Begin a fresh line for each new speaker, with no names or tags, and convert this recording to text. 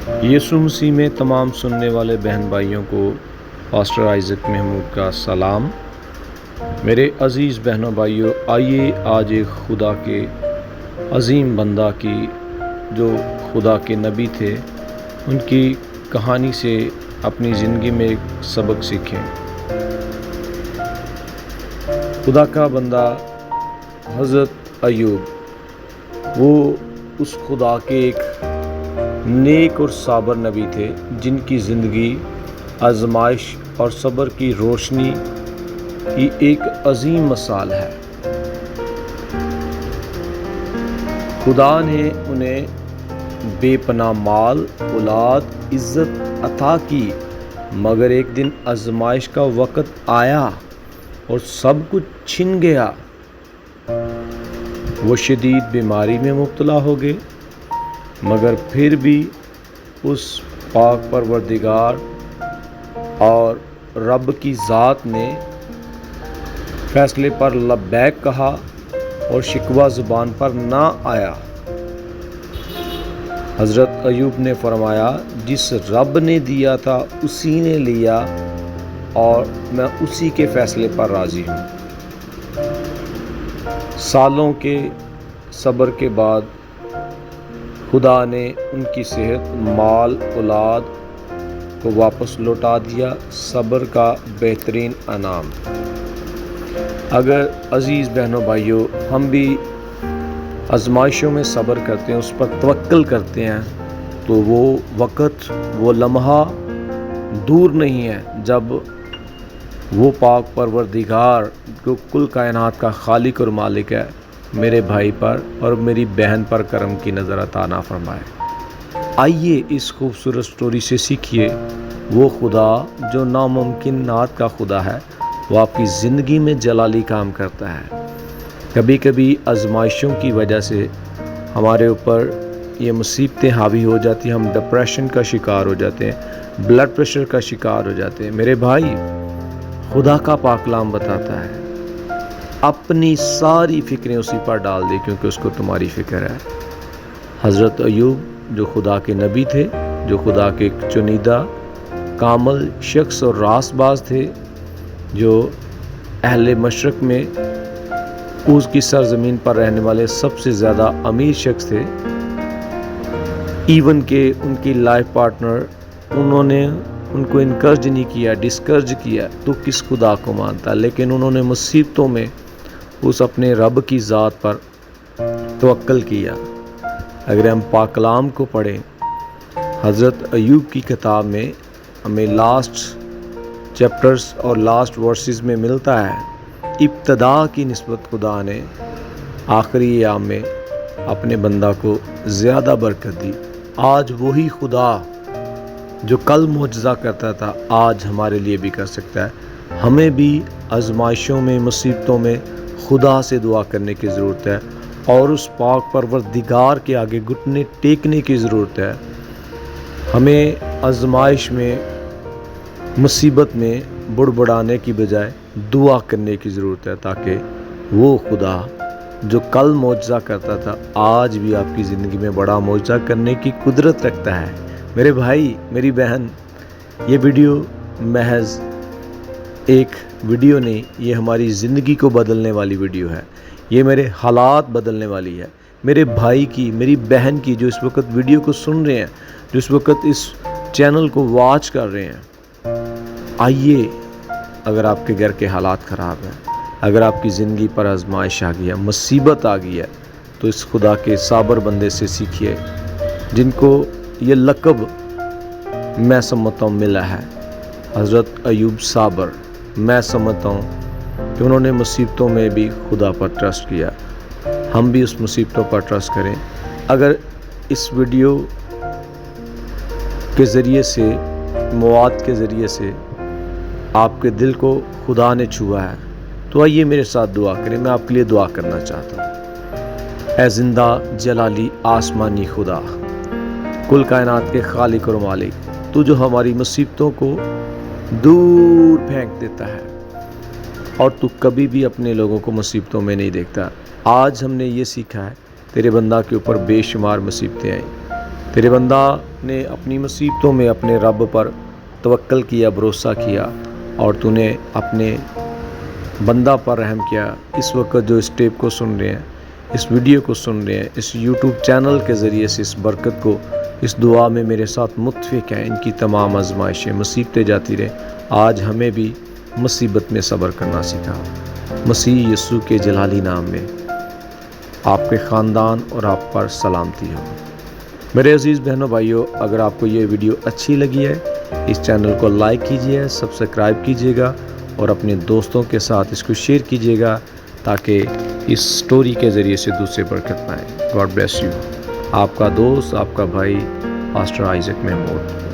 یسوع مسیح میں تمام سننے والے بہن بھائیوں کو پاسٹر آئزک محمود کا سلام۔ میرے عزیز بہنوں بھائیوں، آئیے آج ایک خدا کے عظیم بندہ کی جو خدا کے نبی تھے ان کی کہانی سے اپنی زندگی میں ایک سبق سیکھیں۔ خدا کا بندہ حضرت ایوب، وہ اس خدا کے ایک نیک اور صابر نبی تھے جن کی زندگی آزمائش اور صبر کی روشنی کی ایک عظیم مثال ہے۔ خدا نے انہیں بے پناہ مال، اولاد، عزت عطا کی، مگر ایک دن آزمائش کا وقت آیا اور سب کچھ چھن گیا۔ وہ شدید بیماری میں مبتلا ہو گئے، مگر پھر بھی اس پاک پروردگار اور رب کی ذات نے فیصلے پر لبیک کہا اور شکوہ زبان پر نہ آیا۔ حضرت ایوب نے فرمایا، جس رب نے دیا تھا اسی نے لیا اور میں اسی کے فیصلے پر راضی ہوں۔ سالوں کے صبر کے بعد خدا نے ان کی صحت، مال، اولاد کو واپس لوٹا دیا۔ صبر کا بہترین انعام۔ اگر عزیز بہنوں بھائیوں ہم بھی آزمائشوں میں صبر کرتے ہیں، اس پر توکل کرتے ہیں، تو وہ وقت، وہ لمحہ دور نہیں ہے جب وہ پاک پروردگار جو کل کائنات کا خالق اور مالک ہے میرے بھائی پر اور میری بہن پر کرم کی نظر عطا نہ فرمائے۔ آئیے اس خوبصورت سٹوری سے سیکھیے، وہ خدا جو ناممکنات کا خدا ہے، وہ آپ کی زندگی میں جلالی کام کرتا ہے۔ کبھی کبھی آزمائشوں کی وجہ سے ہمارے اوپر یہ مصیبتیں حاوی ہو جاتی ہیں، ہم ڈپریشن کا شکار ہو جاتے ہیں، بلڈ پریشر کا شکار ہو جاتے ہیں۔ میرے بھائی، خدا کا پاک کلام بتاتا ہے اپنی ساری فکریں اسی پر ڈال دے کیونکہ اس کو تمہاری فکر ہے۔ حضرت ایوب جو خدا کے نبی تھے، جو خدا کے چنیدہ کامل شخص اور راست باز تھے، جو اہل مشرق میں اس کی سرزمین پر رہنے والے سب سے زیادہ امیر شخص تھے، ایون کہ ان کی لائف پارٹنر انہوں نے ان کو انکرج نہیں کیا، ڈسکرج کیا، تو کس خدا کو مانتا؟ لیکن انہوں نے مصیبتوں میں اس اپنے رب کی ذات پر توکل کیا۔ اگر ہم پاک کلام کو پڑھیں، حضرت ایوب کی کتاب میں ہمیں لاسٹ چیپٹرز اور لاسٹ ورسز میں ملتا ہے، ابتدا کی نسبت خدا نے آخری ایام میں اپنے بندہ کو زیادہ برکت دی۔ آج وہی خدا جو کل معجزہ کرتا تھا آج ہمارے لیے بھی کر سکتا ہے۔ ہمیں بھی آزمائشوں میں، مصیبتوں میں خدا سے دعا کرنے کی ضرورت ہے اور اس پاک پروردگار کے آگے گھٹنے ٹیکنے کی ضرورت ہے۔ ہمیں آزمائش میں، مصیبت میں بڑبڑانے کی بجائے دعا کرنے کی ضرورت ہے، تاکہ وہ خدا جو کل معجزہ کرتا تھا آج بھی آپ کی زندگی میں بڑا معجزہ کرنے کی قدرت رکھتا ہے۔ میرے بھائی، میری بہن، یہ ویڈیو محض ایک ویڈیو نہیں، یہ ہماری زندگی کو بدلنے والی ویڈیو ہے۔ یہ میرے حالات بدلنے والی ہے، میرے بھائی کی، میری بہن کی، جو اس وقت ویڈیو کو سن رہے ہیں، جو اس وقت اس چینل کو واچ کر رہے ہیں۔ آئیے، اگر آپ کے گھر کے حالات خراب ہیں، اگر آپ کی زندگی پر آزمائش آ گئی ہے، مصیبت آ گئی ہے، تو اس خدا کے صابر بندے سے سیکھیے جن کو یہ لقب میں سمجھتا ہوں ملا ہے، حضرت ایوب صابر۔ میں سمجھتا ہوں کہ انہوں نے مصیبتوں میں بھی خدا پر ٹرسٹ کیا۔ ہم بھی اس مصیبتوں پر ٹرسٹ کریں۔ اگر اس ویڈیو کے ذریعے سے، مواد کے ذریعے سے آپ کے دل کو خدا نے چھوا ہے تو آئیے میرے ساتھ دعا کریں۔ میں آپ کے لیے دعا کرنا چاہتا ہوں۔ اے زندہ جلالی آسمانی خدا، کل کائنات کے خالق اور مالک، تو جو ہماری مصیبتوں کو دور پھینک دیتا ہے اور تو کبھی بھی اپنے لوگوں کو مصیبتوں میں نہیں دیکھتا۔ آج ہم نے یہ سیکھا ہے، تیرے بندہ کے اوپر بے شمار مصیبتیں آئیں، تیرے بندہ نے اپنی مصیبتوں میں اپنے رب پر توکل کیا، بھروسہ کیا، اور تو نے اپنے بندہ پر رحم کیا۔ اس وقت جو اس ٹیپ کو سن رہے ہیں، اس ویڈیو کو سن رہے ہیں، اس یوٹیوب چینل کے ذریعے سے اس برکت کو، اس دعا میں میرے ساتھ متفق ہیں، ان کی تمام آزمائشیں، مصیبتیں جاتی رہیں۔ آج ہمیں بھی مصیبت میں صبر کرنا سکھا۔ مسیح یسوع کے جلالی نام میں آپ کے خاندان اور آپ پر سلامتی ہو۔ میرے عزیز بہنوں بھائیوں، اگر آپ کو یہ ویڈیو اچھی لگی ہے، اس چینل کو لائک کیجیے، سبسکرائب کیجیے گا، اور اپنے دوستوں کے ساتھ اس کو شیئر کیجیے گا تاکہ اس سٹوری کے ذریعے سے دوسرے برکت پائیں۔ God bless you. آپ کا دوست، آپ کا بھائی پاسٹر آئزک محمود۔